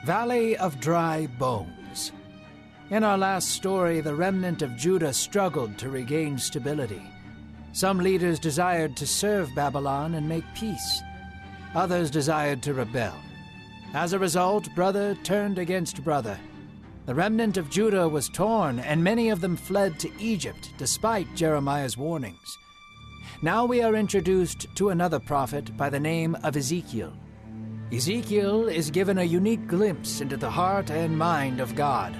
Valley of Dry Bones. In our last story, the remnant of Judah struggled to regain stability. Some leaders desired to serve Babylon and make peace. Others desired to rebel. As a result, brother turned against brother. The remnant of Judah was torn, and many of them fled to Egypt, despite Jeremiah's warnings. Now we are introduced to another prophet by the name of Ezekiel. Ezekiel is given a unique glimpse into the heart and mind of God.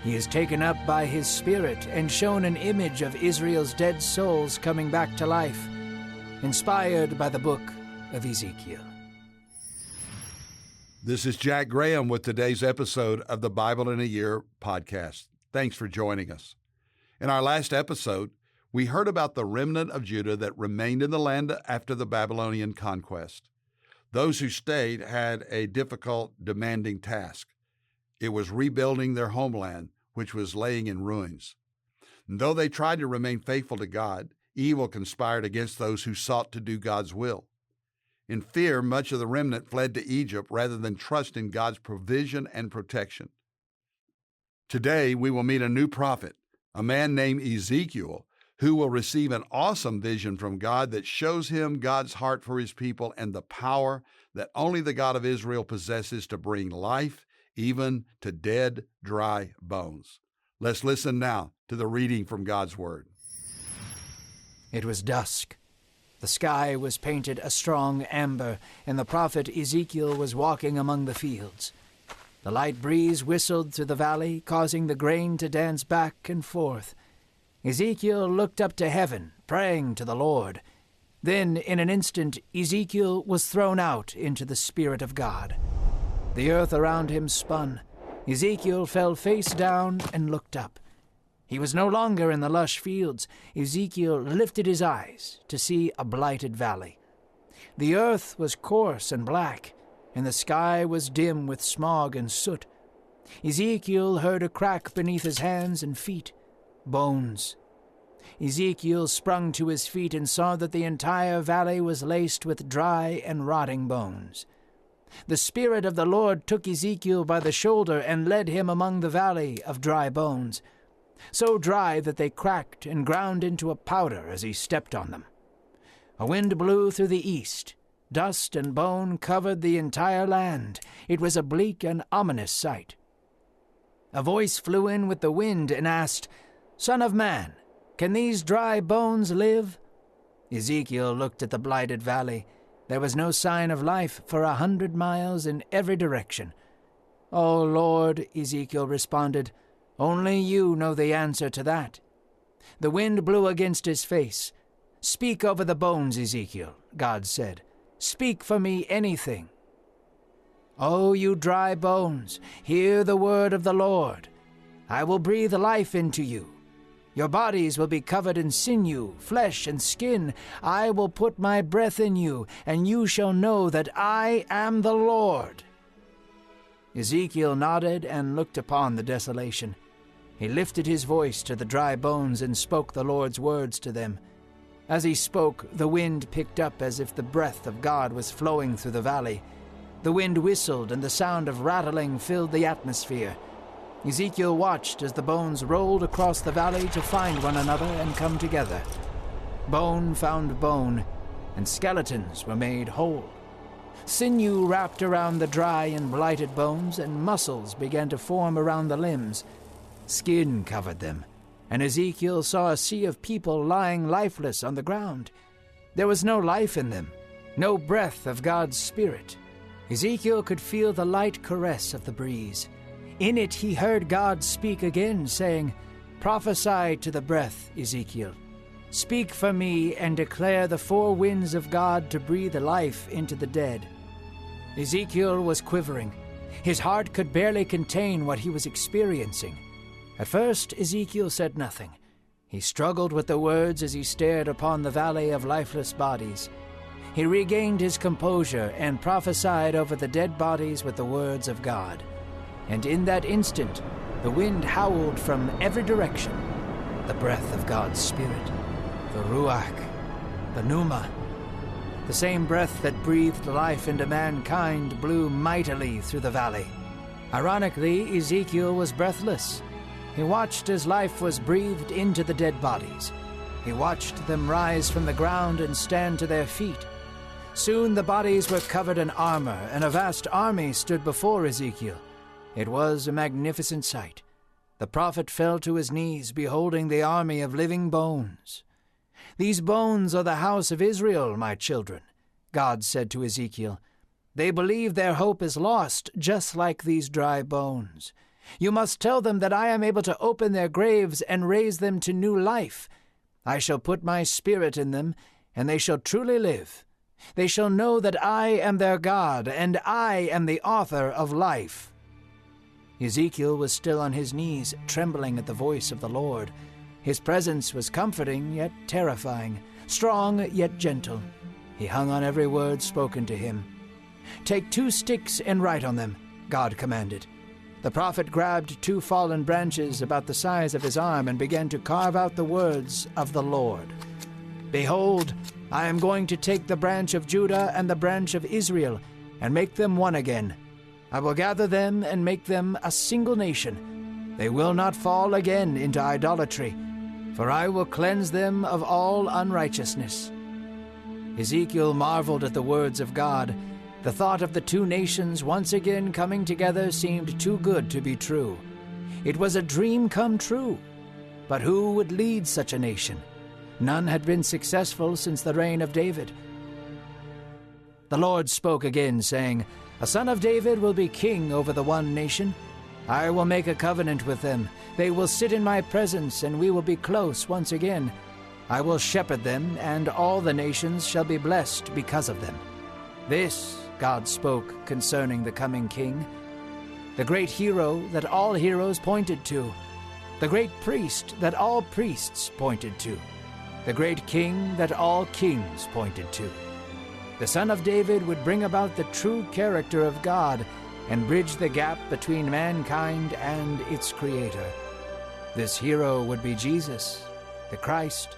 He is taken up by his spirit and shown an image of Israel's dead souls coming back to life, inspired by the book of Ezekiel. This is Jack Graham with today's episode of the Bible in a Year podcast. Thanks for joining us. In our last episode, we heard about the remnant of Judah that remained in the land after the Babylonian conquest. Those who stayed had a difficult, demanding task. It was rebuilding their homeland, which was laying in ruins. And though they tried to remain faithful to God, evil conspired against those who sought to do God's will. In fear, much of the remnant fled to Egypt rather than trust in God's provision and protection. Today, we will meet a new prophet, a man named Ezekiel, who will receive an awesome vision from God that shows him God's heart for his people and the power that only the God of Israel possesses to bring life even to dead, dry bones. Let's listen now to the reading from God's Word. It was dusk. The sky was painted a strong amber, and the prophet Ezekiel was walking among the fields. The light breeze whistled through the valley, causing the grain to dance back and forth. Ezekiel looked up to heaven, praying to the Lord. Then, in an instant, Ezekiel was thrown out into the Spirit of God. The earth around him spun. Ezekiel fell face down and looked up. He was no longer in the lush fields. Ezekiel lifted his eyes to see a blighted valley. The earth was coarse and black, and the sky was dim with smog and soot. Ezekiel heard a crack beneath his hands and feet. Bones. Ezekiel sprung to his feet and saw that the entire valley was laced with dry and rotting bones. The Spirit of the Lord took Ezekiel by the shoulder and led him among the valley of dry bones, so dry that they cracked and ground into a powder as he stepped on them. A wind blew through the east. Dust and bone covered the entire land. It was a bleak and ominous sight. A voice flew in with the wind and asked, "Son of man, can these dry bones live?" Ezekiel looked at the blighted valley. There was no sign of life for 100 miles in every direction. "Oh, Lord," Ezekiel responded, "only you know the answer to that." The wind blew against his face. "Speak over the bones, Ezekiel," God said. "Speak for me anything." "Oh, you dry bones, hear the word of the Lord. I will breathe life into you. Your bodies will be covered in sinew, flesh, and skin. I will put my breath in you, and you shall know that I am the Lord." Ezekiel nodded and looked upon the desolation. He lifted his voice to the dry bones and spoke the Lord's words to them. As he spoke, the wind picked up as if the breath of God was flowing through the valley. The wind whistled, and the sound of rattling filled the atmosphere. Ezekiel watched as the bones rolled across the valley to find one another and come together. Bone found bone, and skeletons were made whole. Sinew wrapped around the dry and blighted bones, and muscles began to form around the limbs. Skin covered them, and Ezekiel saw a sea of people lying lifeless on the ground. There was no life in them, no breath of God's Spirit. Ezekiel could feel the light caress of the breeze. In it he heard God speak again, saying, "Prophesy to the breath, Ezekiel. Speak for me and declare the four winds of God to breathe life into the dead." Ezekiel was quivering. His heart could barely contain what he was experiencing. At first, Ezekiel said nothing. He struggled with the words as he stared upon the valley of lifeless bodies. He regained his composure and prophesied over the dead bodies with the words of God. And in that instant, the wind howled from every direction, the breath of God's Spirit, the Ruach, the Pneuma. The same breath that breathed life into mankind blew mightily through the valley. Ironically, Ezekiel was breathless. He watched as life was breathed into the dead bodies. He watched them rise from the ground and stand to their feet. Soon the bodies were covered in armor, and a vast army stood before Ezekiel. It was a magnificent sight. The prophet fell to his knees, beholding the army of living bones. "These bones are the house of Israel, my children," God said to Ezekiel. "They believe their hope is lost, just like these dry bones. You must tell them that I am able to open their graves and raise them to new life. I shall put my spirit in them, and they shall truly live. They shall know that I am their God, and I am the author of life." Ezekiel was still on his knees, trembling at the voice of the Lord. His presence was comforting, yet terrifying, strong, yet gentle. He hung on every word spoken to him. "Take 2 sticks and write on them," God commanded. The prophet grabbed 2 fallen branches about the size of his arm and began to carve out the words of the Lord. "Behold, I am going to take the branch of Judah and the branch of Israel and make them one again. I will gather them and make them a single nation. They will not fall again into idolatry, for I will cleanse them of all unrighteousness." Ezekiel marveled at the words of God. The thought of the 2 nations once again coming together seemed too good to be true. It was a dream come true. But who would lead such a nation? None had been successful since the reign of David. The Lord spoke again, saying, "A son of David will be king over the one nation. I will make a covenant with them. They will sit in my presence, and we will be close once again. I will shepherd them, and all the nations shall be blessed because of them." This God spoke concerning the coming king, the great hero that all heroes pointed to, the great priest that all priests pointed to, the great king that all kings pointed to. The Son of David would bring about the true character of God and bridge the gap between mankind and its Creator. This hero would be Jesus, the Christ,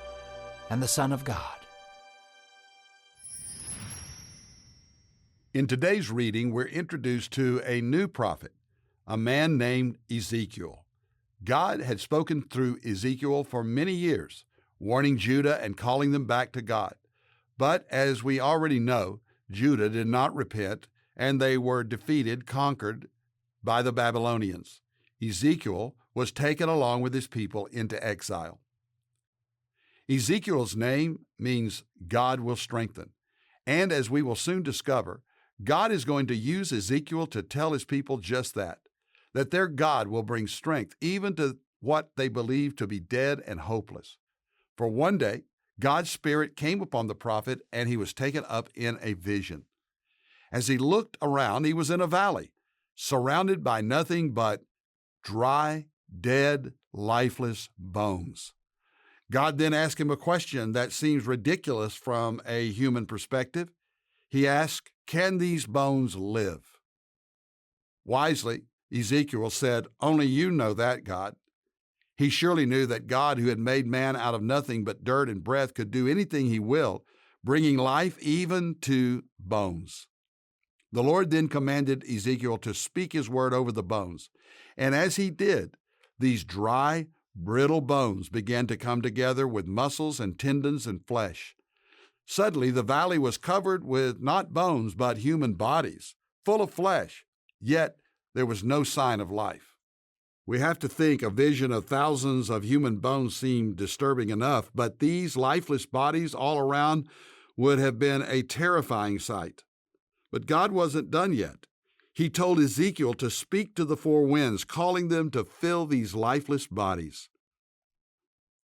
and the Son of God. In today's reading, we're introduced to a new prophet, a man named Ezekiel. God had spoken through Ezekiel for many years, warning Judah and calling them back to God. But as we already know, Judah did not repent, and they were defeated, conquered by the Babylonians. Ezekiel was taken along with his people into exile. Ezekiel's name means God will strengthen. And as we will soon discover, God is going to use Ezekiel to tell his people just that their God will bring strength even to what they believe to be dead and hopeless. For one day, God's Spirit came upon the prophet, and he was taken up in a vision. As he looked around, he was in a valley, surrounded by nothing but dry, dead, lifeless bones. God then asked him a question that seems ridiculous from a human perspective. He asked, "Can these bones live?" Wisely, Ezekiel said, "Only you know that, God." He surely knew that God, who had made man out of nothing but dirt and breath, could do anything he willed, bringing life even to bones. The Lord then commanded Ezekiel to speak his word over the bones. And as he did, these dry, brittle bones began to come together with muscles and tendons and flesh. Suddenly, the valley was covered with not bones, but human bodies, full of flesh, yet there was no sign of life. We have to think a vision of thousands of human bones seemed disturbing enough, but these lifeless bodies all around would have been a terrifying sight. But God wasn't done yet. He told Ezekiel to speak to the 4 winds, calling them to fill these lifeless bodies.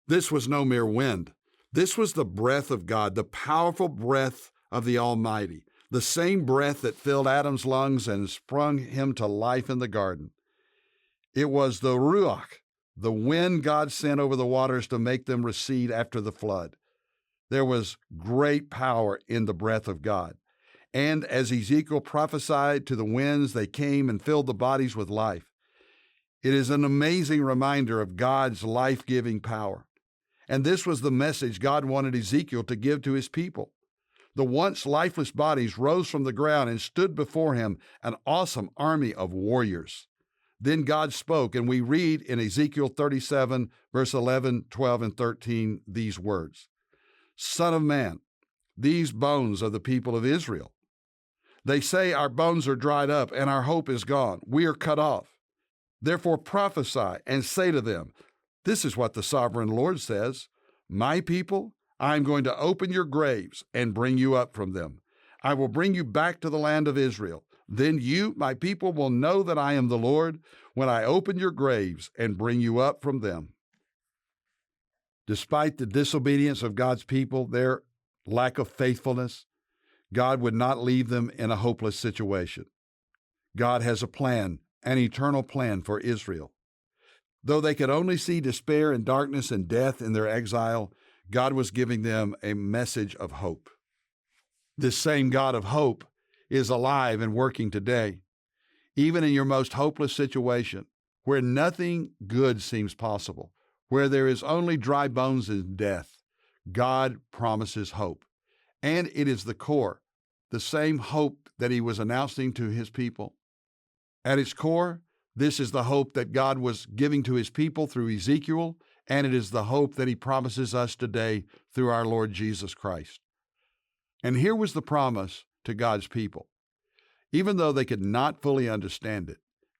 This was no mere wind. This was the breath of God, the powerful breath of the Almighty, the same breath that filled Adam's lungs and sprung him to life in the garden. It was the Ruach, the wind God sent over the waters to make them recede after the flood. There was great power in the breath of God. And as Ezekiel prophesied to the winds, they came and filled the bodies with life. It is an amazing reminder of God's life-giving power. And this was the message God wanted Ezekiel to give to his people. The once lifeless bodies rose from the ground and stood before him, an awesome army of warriors. Then God spoke, and we read in Ezekiel 37, verse 11, 12, and 13, these words, Son of man, these bones are the people of Israel. They say our bones are dried up and our hope is gone. We are cut off. Therefore prophesy and say to them, this is what the sovereign Lord says, my people, I am going to open your graves and bring you up from them. I will bring you back to the land of Israel. Then you, my people, will know that I am the Lord when I open your graves and bring you up from them. Despite the disobedience of God's people, their lack of faithfulness, God would not leave them in a hopeless situation. God has a plan, an eternal plan for Israel. Though they could only see despair and darkness and death in their exile, God was giving them a message of hope. This same God of hope is alive and working today. Even in your most hopeless situation, where nothing good seems possible, where there is only dry bones and death, God promises hope. And it is the core, the same hope that he was announcing to his people. At its core, this is the hope that God was giving to his people through Ezekiel, and it is the hope that he promises us today through our Lord Jesus Christ. And here was the promise to God's people. Even though they could not fully understand it,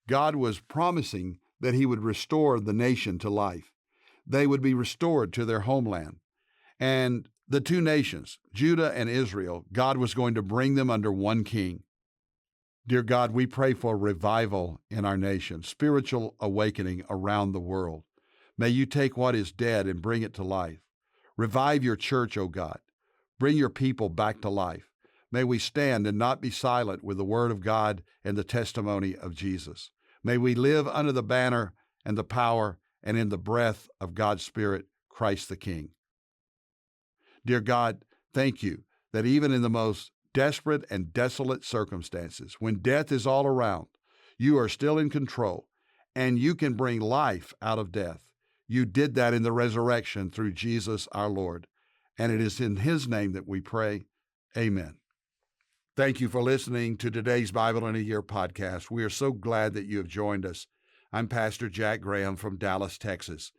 God was promising that he would restore the nation to life. They would be restored to their homeland. And the two nations, Judah and Israel, God was going to bring them under one king. Dear God, we pray for revival in our nation, spiritual awakening around the world. May you take what is dead and bring it to life. Revive your church, O God. Bring your people back to life. May we stand and not be silent with the word of God and the testimony of Jesus. May we live under the banner and the power and in the breath of God's Spirit, Christ the King. Dear God, thank you that even in the most desperate and desolate circumstances, when death is all around, you are still in control and you can bring life out of death. You did that in the resurrection through Jesus our Lord. And it is in his name that we pray. Amen. Thank you for listening to today's Bible in a Year podcast. We are so glad that you have joined us. I'm Pastor Jack Graham from Dallas, Texas.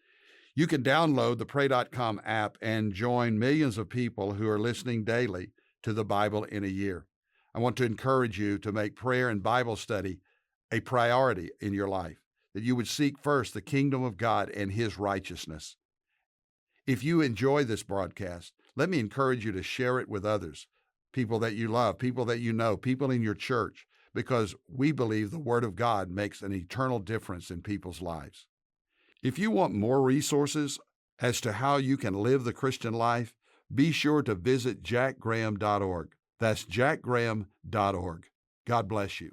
You can download the pray.com app and join millions of people who are listening daily to the Bible in a Year. I want to encourage you to make prayer and Bible study a priority in your life, that you would seek first the kingdom of God and his righteousness. If you enjoy this broadcast, let me encourage you to share it with others, people that you love, people that you know, people in your church, because we believe the Word of God makes an eternal difference in people's lives. If you want more resources as to how you can live the Christian life, be sure to visit jackgraham.org. That's jackgraham.org. God bless you.